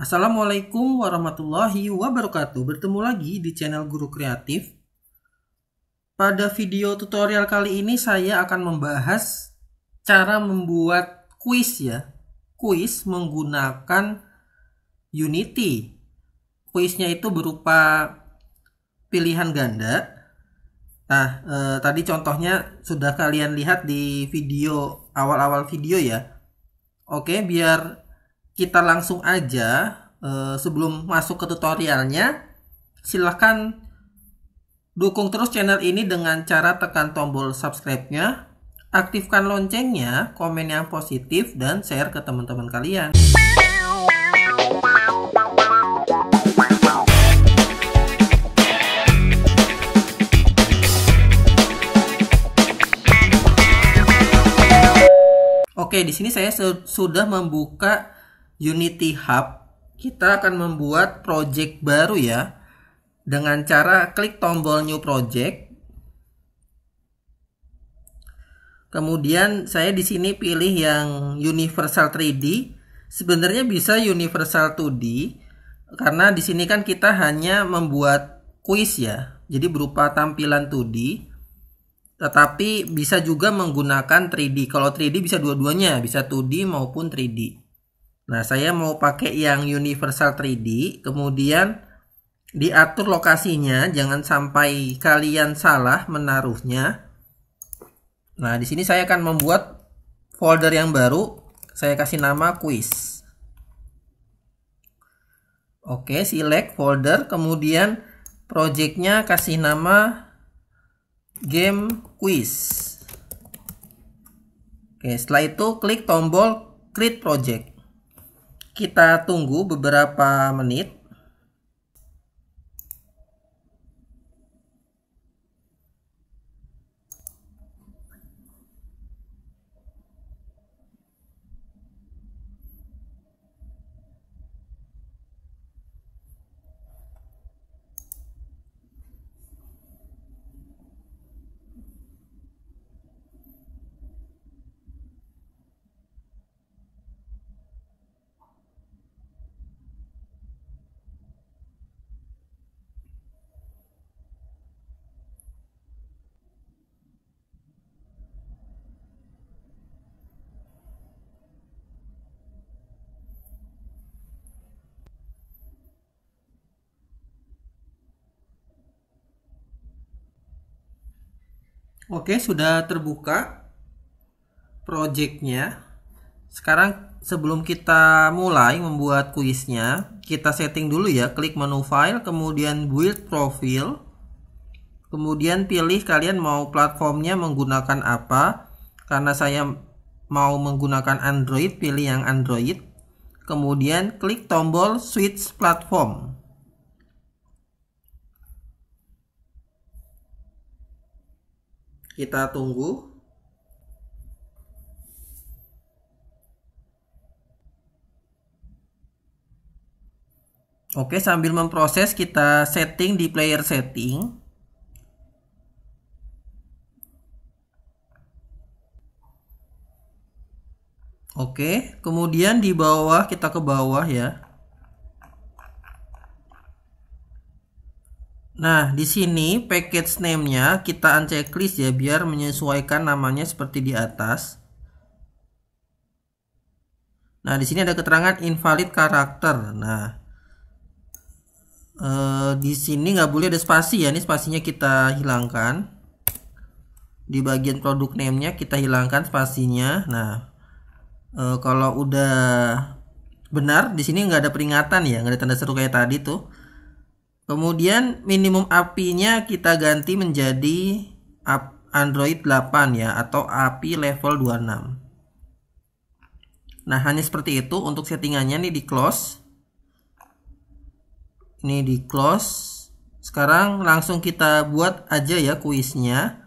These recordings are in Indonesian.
Assalamualaikum warahmatullahi wabarakatuh. Bertemu lagi di channel Guru Kreatif. Pada video tutorial kali ini saya akan membahas cara membuat kuis ya. Kuis menggunakan Unity. Kuisnya itu berupa pilihan ganda. Nah, tadi contohnya sudah kalian lihat di video awal-awal video ya. Oke, biar kita langsung aja, sebelum masuk ke tutorialnya, silahkan dukung terus channel ini dengan cara tekan tombol subscribe-nya, aktifkan loncengnya, komen yang positif, dan share ke teman-teman kalian. Oke, di sini saya sudah membuka Unity Hub. Kita akan membuat project baru ya, dengan cara klik tombol New Project. Kemudian saya di sini pilih yang Universal 3D. Sebenarnya bisa Universal 2D, karena di sini kan kita hanya membuat kuis ya, jadi berupa tampilan 2D. Tetapi bisa juga menggunakan 3D. Kalau 3D bisa dua-duanya, bisa 2D maupun 3D. Nah, saya mau pakai yang Universal 3D, kemudian diatur lokasinya, jangan sampai kalian salah menaruhnya. Nah, di sini saya akan membuat folder yang baru, saya kasih nama quiz. Oke, select folder, kemudian projectnya kasih nama game quiz. Oke, setelah itu klik tombol create project. Kita tunggu beberapa menit. Oke, sudah terbuka projectnya. Sekarang sebelum kita mulai membuat kuisnya, kita setting dulu ya. Klik menu file, kemudian build profile. Kemudian pilih kalian mau platformnya menggunakan apa. Karena saya mau menggunakan Android, pilih yang Android. Kemudian klik tombol switch platform. Kita tunggu. Oke, sambil memproses kita setting di player setting. Oke, kemudian di bawah kita ke bawah ya. Nah, di sini package name-nya kita unchecklist ya, biar menyesuaikan namanya seperti di atas. Nah, di sini ada keterangan invalid karakter. Nah, di sini nggak boleh ada spasi ya, ini spasinya kita hilangkan. Di bagian produk name-nya kita hilangkan spasinya. Nah, kalau udah benar, di sini nggak ada peringatan ya, nggak ada tanda seru kayak tadi tuh. Kemudian minimum API-nya kita ganti menjadi Android 8 ya, atau API level 26. Nah, hanya seperti itu untuk settingannya. Nih di close. Ini di close. Sekarang langsung kita buat aja ya kuisnya.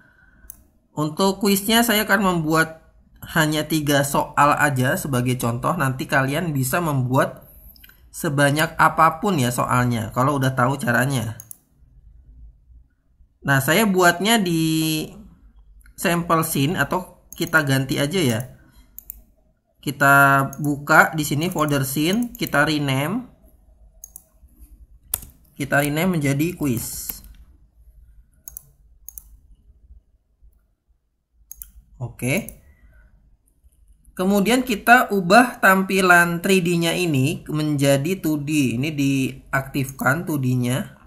Untuk kuisnya saya akan membuat hanya 3 soal aja sebagai contoh. Nanti kalian bisa membuat sebanyak apapun ya soalnya, kalau udah tahu caranya. Nah, saya buatnya di sample scene, atau kita ganti aja ya. Kita buka di sini folder scene, kita rename. Kita rename menjadi quiz. Oke. Kemudian kita ubah tampilan 3D-nya ini menjadi 2D. Ini diaktifkan 2D-nya.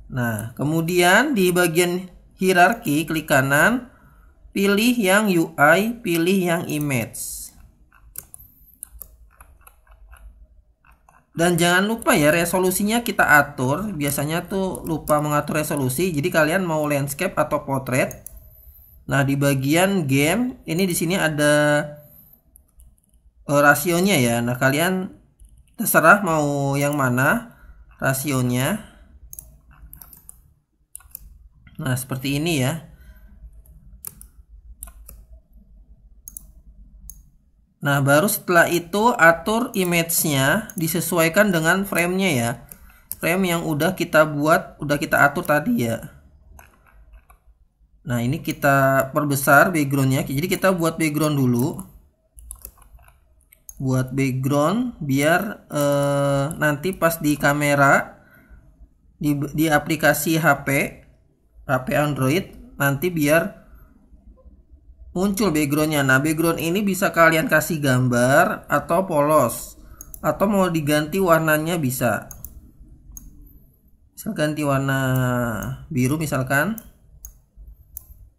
Nah, kemudian di bagian hierarki klik kanan, pilih yang UI, pilih yang image. Dan jangan lupa ya, resolusinya kita atur. Biasanya tuh lupa mengatur resolusi. Jadi kalian mau landscape atau portrait. Nah, di bagian game ini di sini ada rasionya ya. Nah, kalian terserah mau yang mana rasionya. Nah, seperti ini ya. Nah, baru setelah itu atur image-nya disesuaikan dengan frame-nya ya. Frame yang udah kita buat, udah kita atur tadi ya. Nah, ini kita perbesar background-nya. Jadi kita buat background dulu. Buat background biar nanti pas di kamera di aplikasi HP Android nanti biar muncul backgroundnya. Nah, background ini bisa kalian kasih gambar atau polos, atau mau diganti warnanya bisa. Misal ganti warna biru misalkan.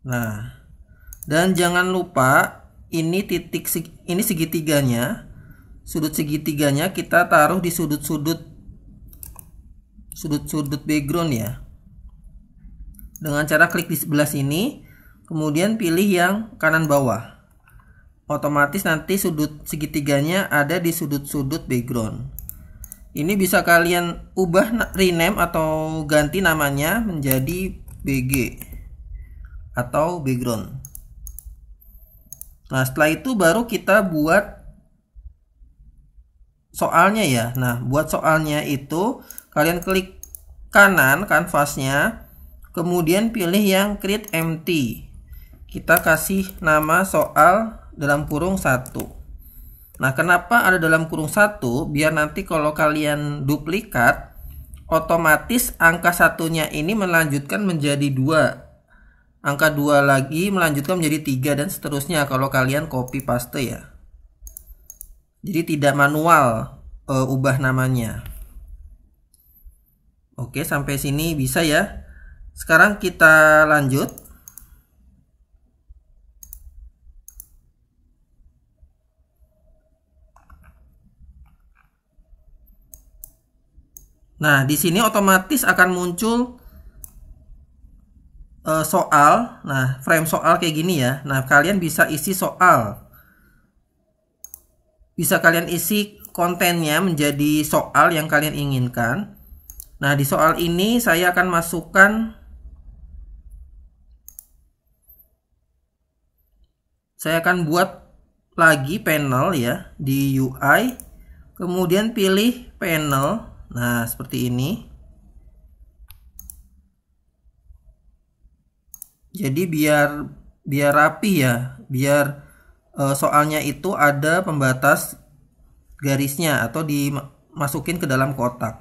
Nah, dan jangan lupa ini ini segitiganya, sudut segitiganya kita taruh di sudut-sudut background ya. Dengan cara klik di sebelah sini. Kemudian pilih yang kanan bawah. Otomatis nanti sudut segitiganya ada di sudut-sudut background. Ini bisa kalian ubah rename atau ganti namanya menjadi BG atau background. Nah, setelah itu baru kita buat soalnya ya. Nah, buat soalnya itu kalian klik kanan kanvasnya, kemudian pilih yang create empty. Kita kasih nama soal dalam kurung 1. Nah, kenapa ada dalam kurung 1? Biar nanti kalau kalian duplikat, otomatis angka 1-nya ini melanjutkan menjadi 2. Angka 2 lagi melanjutkan menjadi 3 dan seterusnya kalau kalian copy paste ya. Jadi tidak manual ubah namanya. Oke, sampai sini bisa ya. Sekarang kita lanjut. Nah, di sini otomatis akan muncul soal. Nah, frame soal kayak gini ya. Nah, kalian bisa isi soal. Bisa kalian isi kontennya menjadi soal yang kalian inginkan. Nah, di soal ini saya akan masukkan buat lagi panel ya di UI. Kemudian pilih panel. Nah, seperti ini. Jadi biar rapi ya, biar soalnya itu ada pembatas garisnya atau dimasukin ke dalam kotak.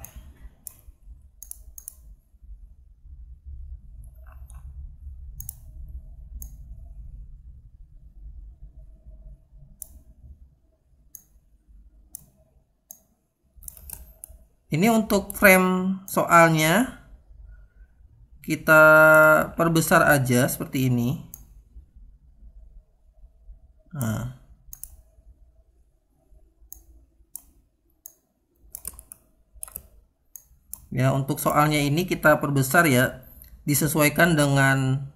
Ini untuk frame soalnya kita perbesar aja seperti ini. Nah. Ya, untuk soalnya ini kita perbesar ya, disesuaikan dengan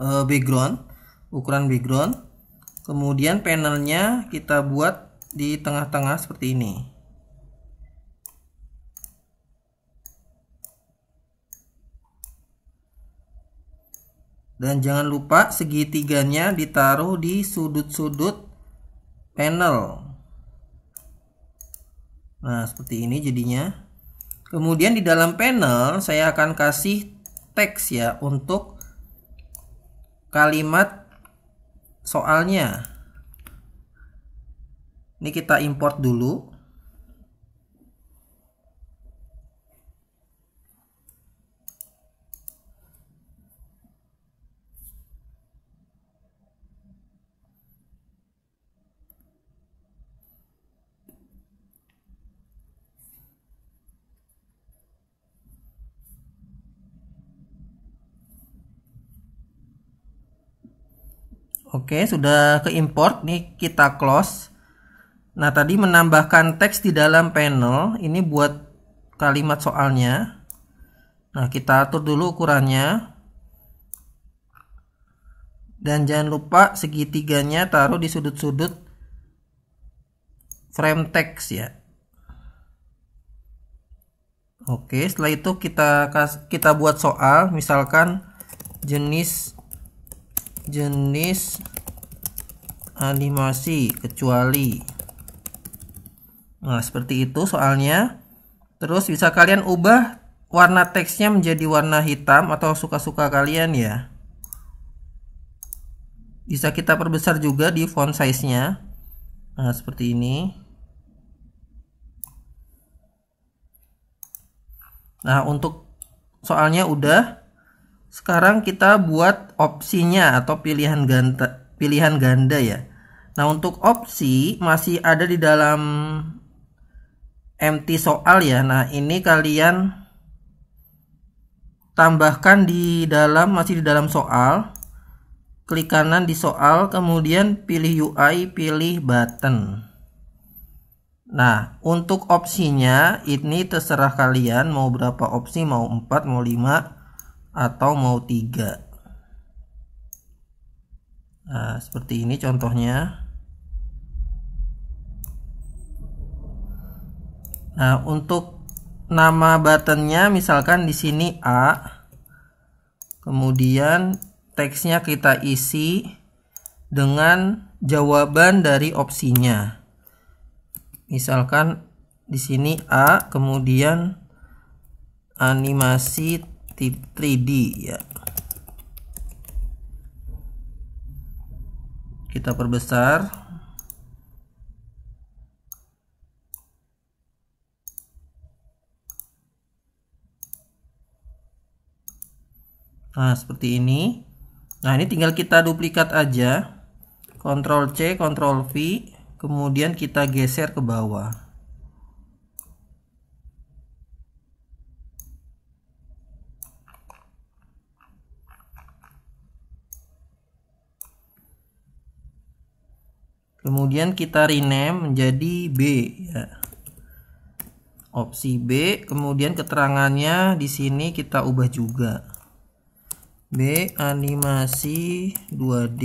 background, ukuran background. Kemudian panelnya kita buat di tengah-tengah seperti ini. Dan jangan lupa segitiganya ditaruh di sudut-sudut panel. Nah, seperti ini jadinya. Kemudian di dalam panel saya akan kasih teks ya untuk kalimat soalnya. Ini kita import dulu. Oke, sudah ke import nih, kita close. Nah, tadi menambahkan teks di dalam panel ini buat kalimat soalnya. Nah, kita atur dulu ukurannya. Dan jangan lupa segitiganya taruh di sudut-sudut frame teks ya. Oke, setelah itu kita buat soal, misalkan jenis animasi kecuali. Nah, seperti itu soalnya. Terus bisa kalian ubah warna teksnya menjadi warna hitam atau suka-suka kalian ya. Bisa kita perbesar juga di font size-nya. Nah, seperti ini. Nah, untuk soalnya udah. Sekarang kita buat opsinya atau pilihan ganda ya. Nah, untuk opsi masih ada di dalam empty soal ya. Nah, ini kalian tambahkan masih di dalam soal. Klik kanan di soal, kemudian pilih UI, pilih button. Nah, untuk opsinya ini terserah kalian mau berapa opsi, mau 4, mau 5, atau mau 3. Nah, seperti ini contohnya. Nah, untuk nama buttonnya misalkan di sini A. Kemudian teksnya kita isi dengan jawaban dari opsinya. Misalkan di sini A, kemudian animasi 3D ya. Kita perbesar. Nah, seperti ini. Nah, ini tinggal kita duplikat aja. Ctrl C, Ctrl V, kemudian kita geser ke bawah. Kemudian kita rename menjadi B ya. Opsi B, kemudian keterangannya di sini kita ubah juga. B animasi 2D.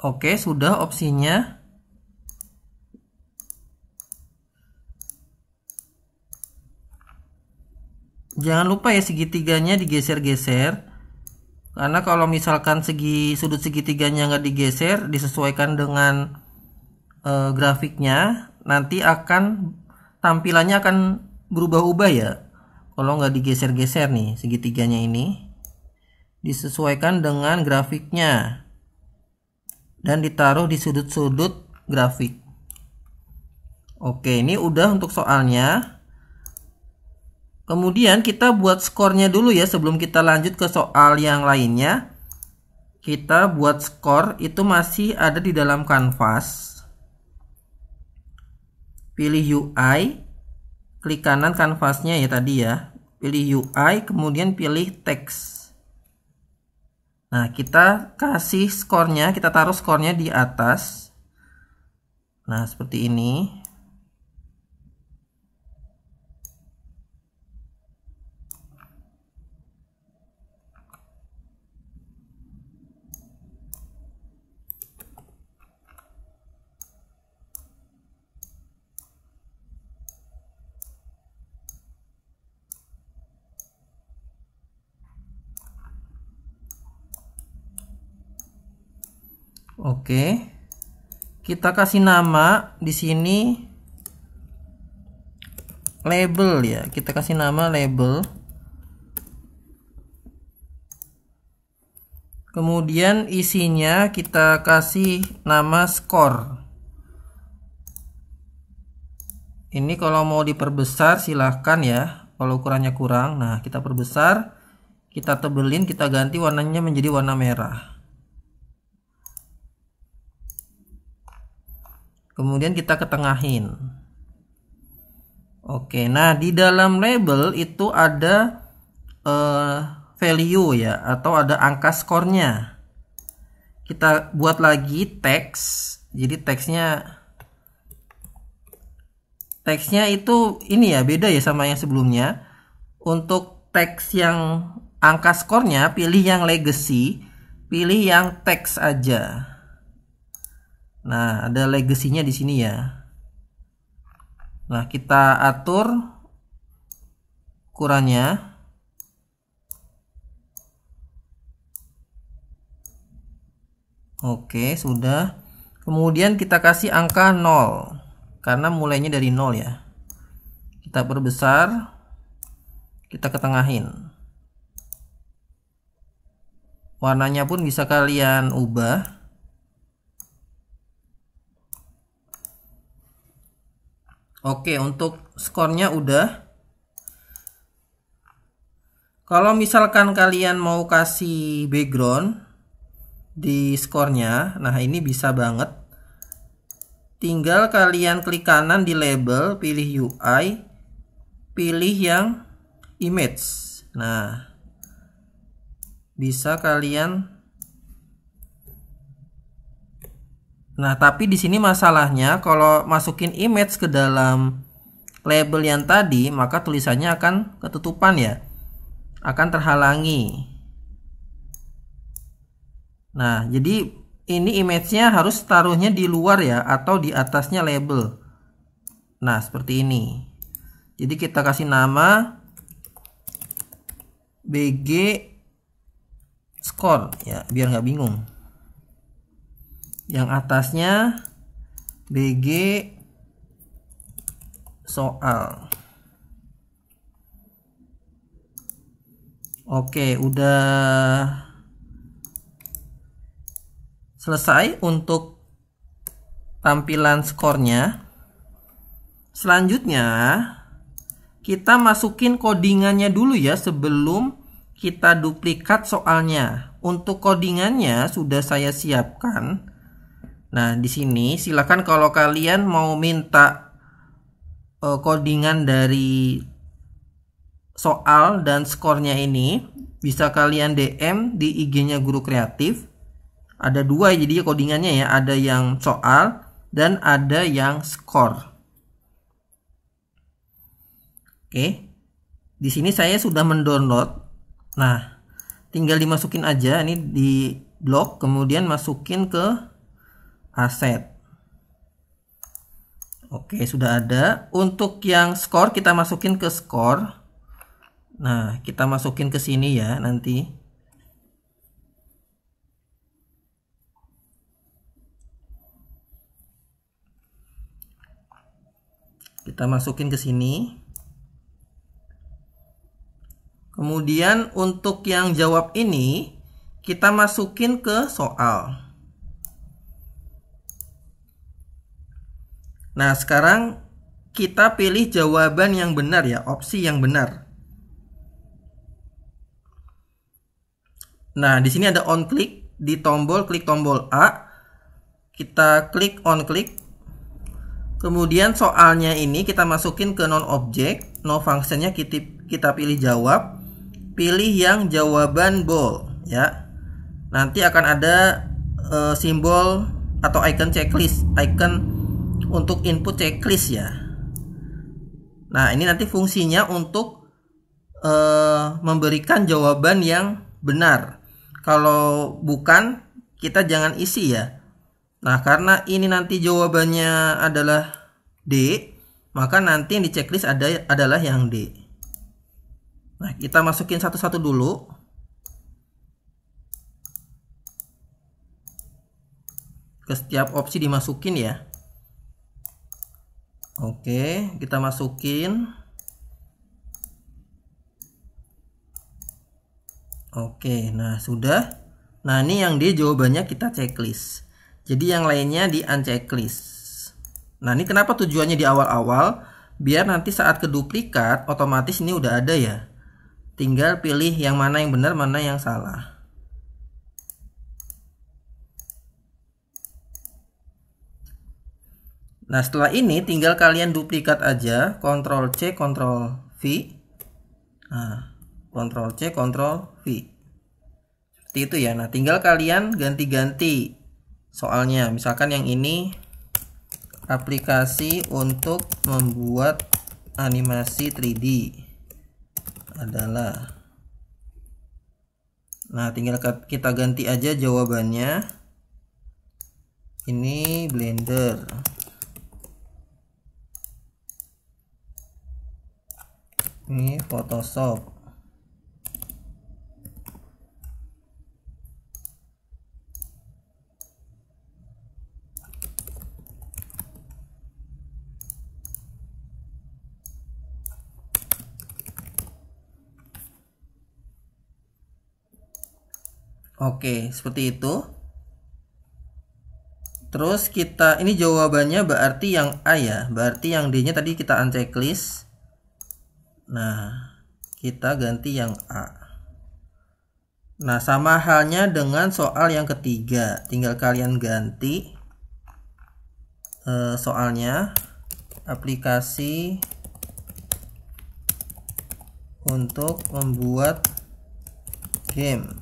Oke, sudah opsinya. Jangan lupa ya segitiganya digeser-geser. Karena kalau misalkan sudut segitiganya nggak digeser, disesuaikan dengan grafiknya, nanti tampilannya akan berubah-ubah ya. Kalau nggak digeser-geser nih segitiganya ini, disesuaikan dengan grafiknya dan ditaruh di sudut-sudut grafik. Oke, ini udah untuk soalnya. Kemudian kita buat skornya dulu ya sebelum kita lanjut ke soal yang lainnya. Kita buat skor itu masih ada di dalam kanvas. Pilih UI, klik kanan kanvasnya ya tadi ya. Pilih UI, kemudian pilih teks. Nah, kita kasih skornya, kita taruh skornya di atas. Nah, seperti ini. Oke. Kita kasih nama di sini label ya. Kita kasih nama label. Kemudian isinya kita kasih nama skor. Ini kalau mau diperbesar silahkan ya. Kalau ukurannya kurang, nah kita perbesar, kita tebelin, kita ganti warnanya menjadi warna merah. Kemudian kita ketengahin. Oke, nah di dalam label itu ada value ya, atau ada angka skornya. Kita buat lagi teks. Jadi teksnya itu ini ya, beda ya sama yang sebelumnya. Untuk teks yang angka skornya, pilih yang legacy, pilih yang teks aja. Nah, ada legacy-nya di sini ya. Nah, kita atur ukurannya. Oke, sudah. Kemudian kita kasih angka 0. Karena mulainya dari 0 ya. Kita perbesar. Kita ketengahin. Warnanya pun bisa kalian ubah. Oke, untuk skornya udah. Kalau misalkan kalian mau kasih background di skornya, nah ini bisa banget. Tinggal kalian klik kanan di label, pilih UI, pilih yang image. Nah, bisa kalian. Nah, tapi di sini masalahnya kalau masukin image ke dalam label yang tadi, maka tulisannya akan ketutupan ya. Akan terhalangi. Nah, jadi ini image-nya harus taruhnya di luar ya, atau di atasnya label. Nah, seperti ini. Jadi kita kasih nama BG score ya, biar nggak bingung. Yang atasnya BG soal. Oke, udah selesai untuk tampilan skornya. Selanjutnya kita masukin codingannya dulu ya sebelum kita duplikat soalnya. Untuk codingannya sudah saya siapkan. Nah, di sini silakan kalau kalian mau minta codingan dari soal dan skornya ini, bisa kalian DM di IG-nya Guru Kreatif. Ada dua jadi codingannya ya, ada yang soal dan ada yang skor. Oke. Di sini saya sudah mendownload. Nah, tinggal dimasukin aja ini di blok, kemudian masukin ke aset. Oke, sudah ada. Untuk yang skor kita masukin ke skor. Nah, kita masukin ke sini ya nanti. Kita masukin ke sini. Kemudian untuk yang jawab ini kita masukin ke soal. Nah, sekarang kita pilih jawaban yang benar ya, opsi yang benar. Nah, di sini ada on click, di tombol klik tombol A. Kita klik on click. Kemudian soalnya ini kita masukin ke non object, no functionnya kita pilih jawab, pilih yang jawaban bold ya. Nanti akan ada simbol atau icon checklist, icon untuk input checklist ya. Nah, ini nanti fungsinya untuk memberikan jawaban yang benar. Kalau bukan, kita jangan isi ya. Nah, karena ini nanti jawabannya adalah D, maka nanti yang di checklist adalah yang D. Nah, kita masukin satu-satu dulu. ke setiap opsi dimasukin ya. Oke, kita masukin. Oke, nah sudah. Nah, ini yang D jawabannya kita checklist. Jadi yang lainnya di unchecklist. Nah, ini kenapa tujuannya di awal-awal? Biar nanti saat keduplikat otomatis ini udah ada ya. Tinggal pilih yang mana yang benar, mana yang salah. Nah, setelah ini tinggal kalian duplikat aja, Ctrl C, Ctrl V. Nah, Ctrl C, Ctrl V. Seperti itu ya. Nah, tinggal kalian ganti-ganti soalnya. Misalkan yang ini aplikasi untuk membuat animasi 3D adalah. Nah, tinggal kita ganti aja jawabannya. Ini Blender. Ini Photoshop. Oke, seperti itu. Terus kita, ini jawabannya berarti yang A ya. Berarti yang D-nya tadi kita unchecklist. Nah, kita ganti yang A. Nah, sama halnya dengan soal yang ketiga. Tinggal kalian ganti soalnya. Aplikasi untuk membuat game.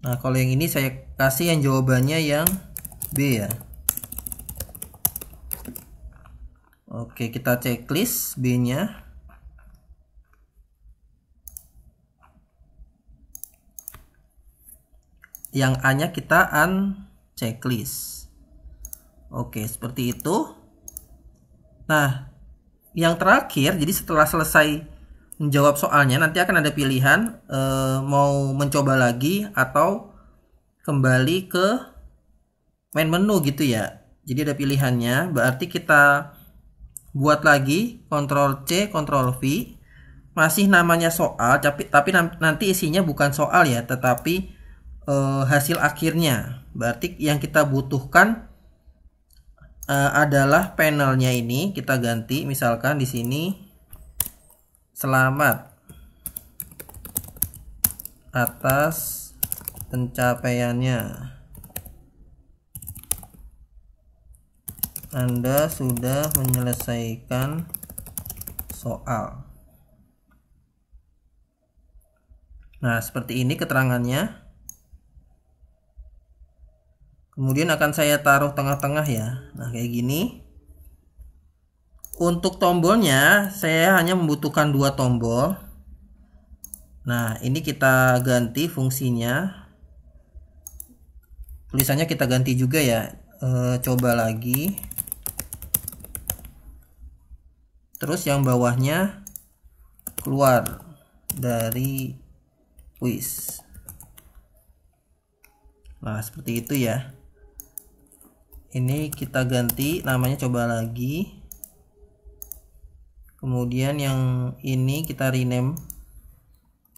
Nah, kalau yang ini saya kasih yang jawabannya yang B ya. Oke, kita checklist B-nya. Yang A-nya kita unchecklist. Oke, seperti itu. Nah, yang terakhir, jadi setelah selesai menjawab soalnya, nanti akan ada pilihan mau mencoba lagi atau kembali ke main menu gitu ya. Jadi ada pilihannya, berarti kita buat lagi Ctrl C, Ctrl V. Masih namanya soal, tapi nanti isinya bukan soal ya, tetapi hasil akhirnya. Berarti yang kita butuhkan adalah panelnya ini. Kita ganti, misalkan di sini selamat atas pencapaiannya. Anda sudah menyelesaikan soal. Nah, seperti ini keterangannya. Kemudian akan saya taruh tengah-tengah ya. Nah, kayak gini. Untuk tombolnya saya hanya membutuhkan 2 tombol. Nah, ini kita ganti fungsinya. Tulisannya kita ganti juga ya. Coba lagi. Terus yang bawahnya keluar dari quiz. Nah, seperti itu ya. Ini kita ganti namanya, coba lagi. Kemudian yang ini kita rename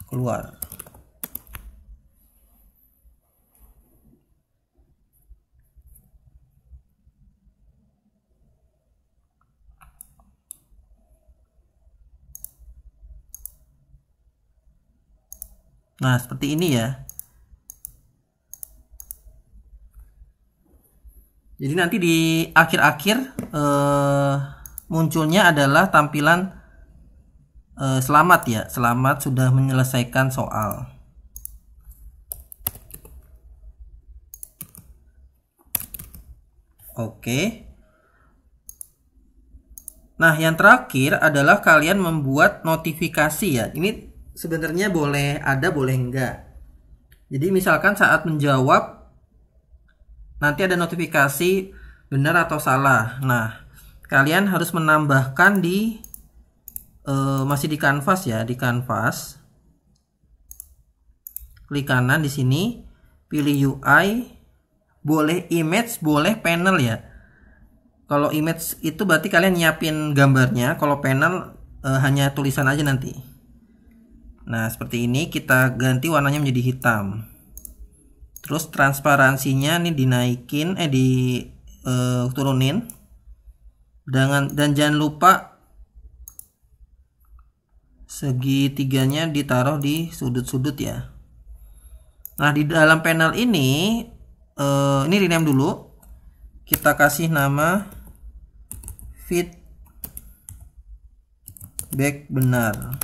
keluar. Nah, seperti ini ya. Jadi nanti di akhir-akhir munculnya adalah tampilan selamat ya. Selamat sudah menyelesaikan soal. Oke. Nah, yang terakhir adalah kalian membuat notifikasi ya. Ini sebenarnya boleh ada, boleh enggak. Jadi misalkan saat menjawab nanti ada notifikasi benar atau salah. Nah, kalian harus menambahkan di masih di kanvas ya, di kanvas. klik kanan di sini, pilih UI, boleh image, boleh panel ya. Kalau image itu berarti kalian nyiapin gambarnya, kalau panel hanya tulisan aja nanti. Nah, seperti ini kita ganti warnanya menjadi hitam. Terus transparansinya nih dinaikin, diturunin. Dan jangan lupa segitiganya ditaruh di sudut-sudut ya. Nah, di dalam panel ini rename dulu. Kita kasih nama feedback benar.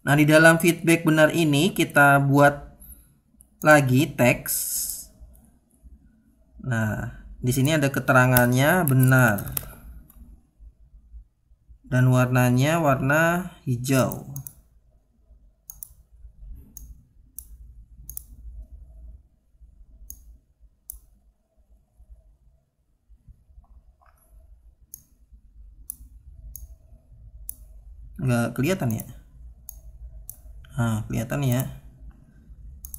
Nah, di dalam feedback benar ini kita buat lagi teks. Nah, di sini ada keterangannya benar. Dan warnanya warna hijau. Nggak kelihatan ya? Nah, kelihatan ya.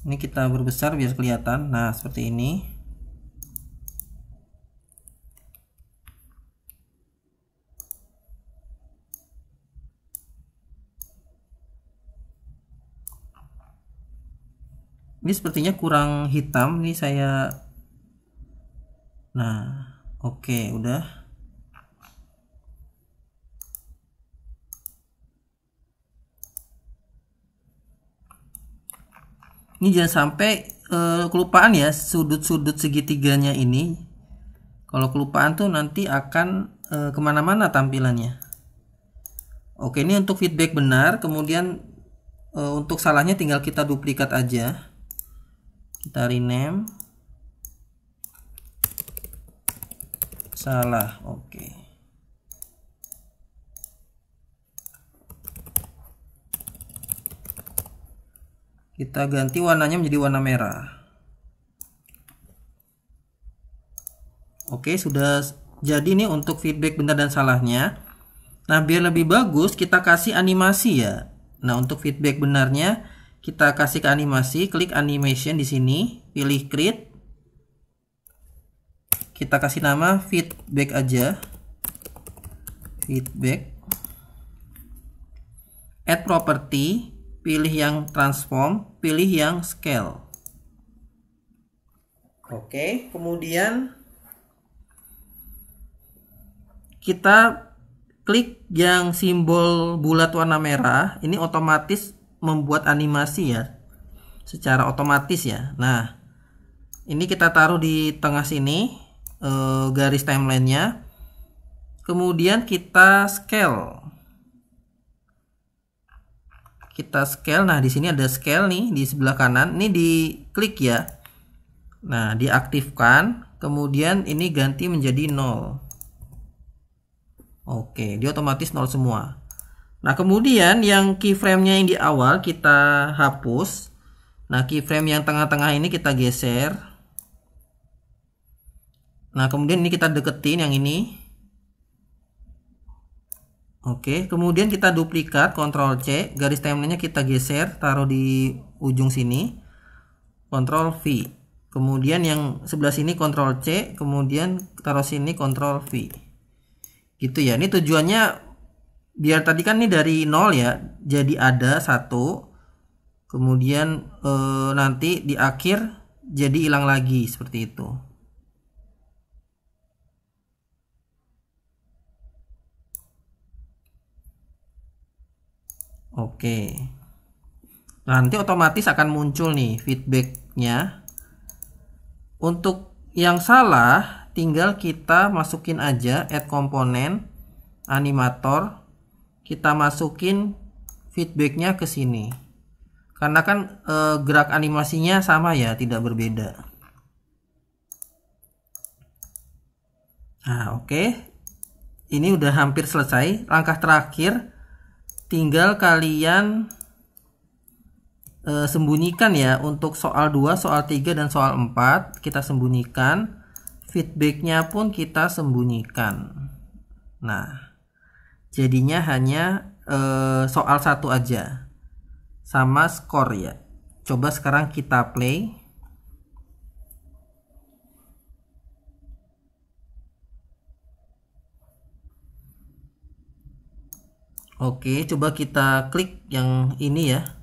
Ini kita berbesar biar kelihatan. Nah, seperti ini. Ini sepertinya kurang hitam nih saya. Nah, oke, udah. Ini jangan sampai kelupaan ya sudut-sudut segitiganya ini. Kalau kelupaan tuh nanti akan kemana-mana tampilannya. Oke, ini untuk feedback benar. Kemudian untuk salahnya tinggal kita duplikat aja. Kita rename. Salah, oke. Kita ganti warnanya menjadi warna merah. Oke, sudah jadi nih untuk feedback benar dan salahnya. Nah, biar lebih bagus kita kasih animasi ya. Nah, untuk feedback benarnya kita kasih ke animasi, klik animation di sini, pilih create. Kita kasih nama feedback aja. Feedback. Add property. Pilih yang transform, pilih yang scale. Oke, kemudian kita klik yang simbol bulat warna merah. Ini otomatis membuat animasi ya, secara otomatis ya. Nah, ini kita taruh di tengah sini garis timelinenya. Kemudian kita scale. Nah, di sini ada scale nih di sebelah kanan. Ini diklik ya. Nah, diaktifkan. Kemudian ini ganti menjadi 0. Oke, dia otomatis 0 semua. Nah, kemudian yang keyframe-nya yang di awal kita hapus. Nah, keyframe yang tengah-tengah ini kita geser. Nah, kemudian ini kita deketin yang ini. Oke, kemudian kita duplikat, Ctrl C, garis timelinenya kita geser, taruh di ujung sini, Ctrl V. Kemudian yang sebelah sini Ctrl C, kemudian taruh sini Ctrl V. Gitu ya. Ini tujuannya biar tadi kan ini dari 0 ya, jadi ada 1. Kemudian nanti di akhir jadi hilang lagi seperti itu. Oke, nanti otomatis akan muncul nih feedbacknya. Untuk yang salah tinggal kita masukin aja add komponen animator, kita masukin feedbacknya ke sini karena kan gerak animasinya sama ya, tidak berbeda. Nah, oke, ini udah hampir selesai. Langkah terakhir tinggal kalian sembunyikan ya. Untuk soal 2, soal 3, dan soal 4 kita sembunyikan. Feedbacknya pun kita sembunyikan. Nah, jadinya hanya soal 1 aja sama skor ya. Coba sekarang kita play. Oke, coba kita klik yang ini ya.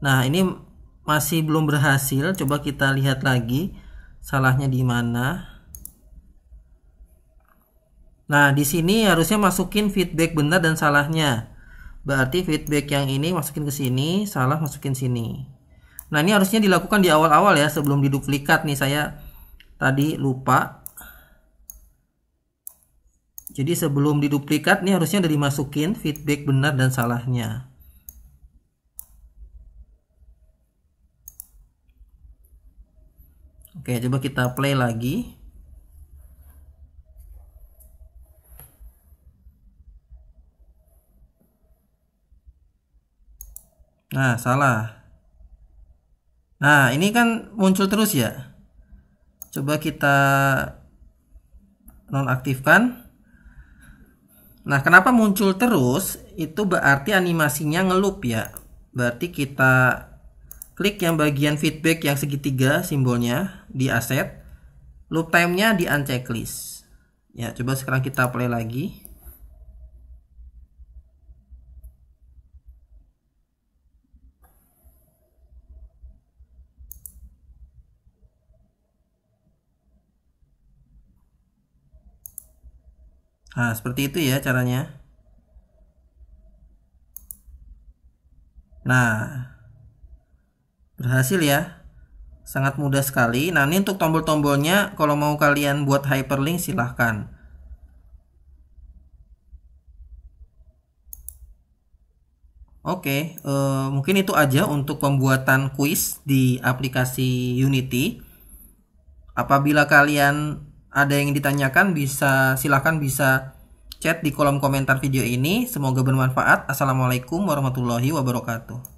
Nah, ini masih belum berhasil. Coba kita lihat lagi salahnya di mana. Nah, di sini harusnya masukin feedback benar dan salahnya. Berarti feedback yang ini masukin ke sini, salah masukin sini. Nah, ini harusnya dilakukan di awal-awal ya, sebelum diduplikat nih, saya tadi lupa. Jadi sebelum diduplikat nih harusnya udah dimasukin feedback benar dan salahnya. Oke, coba kita play lagi. Nah, salah. Nah, ini kan muncul terus ya. Coba kita nonaktifkan. Nah, kenapa muncul terus? Itu berarti animasinya ngeloop ya. Berarti kita klik yang bagian feedback yang segitiga simbolnya di aset. Loop time-nya di unchecklist. Ya, coba sekarang kita play lagi. Nah, seperti itu ya caranya. Nah, berhasil ya. Sangat mudah sekali. Nah, ini untuk tombol-tombolnya, kalau mau kalian buat hyperlink silahkan. Oke, mungkin itu aja untuk pembuatan kuis di aplikasi Unity. Apabila kalian ada yang ditanyakan, silahkan bisa chat di kolom komentar video ini. Semoga bermanfaat. Assalamualaikum warahmatullahi wabarakatuh.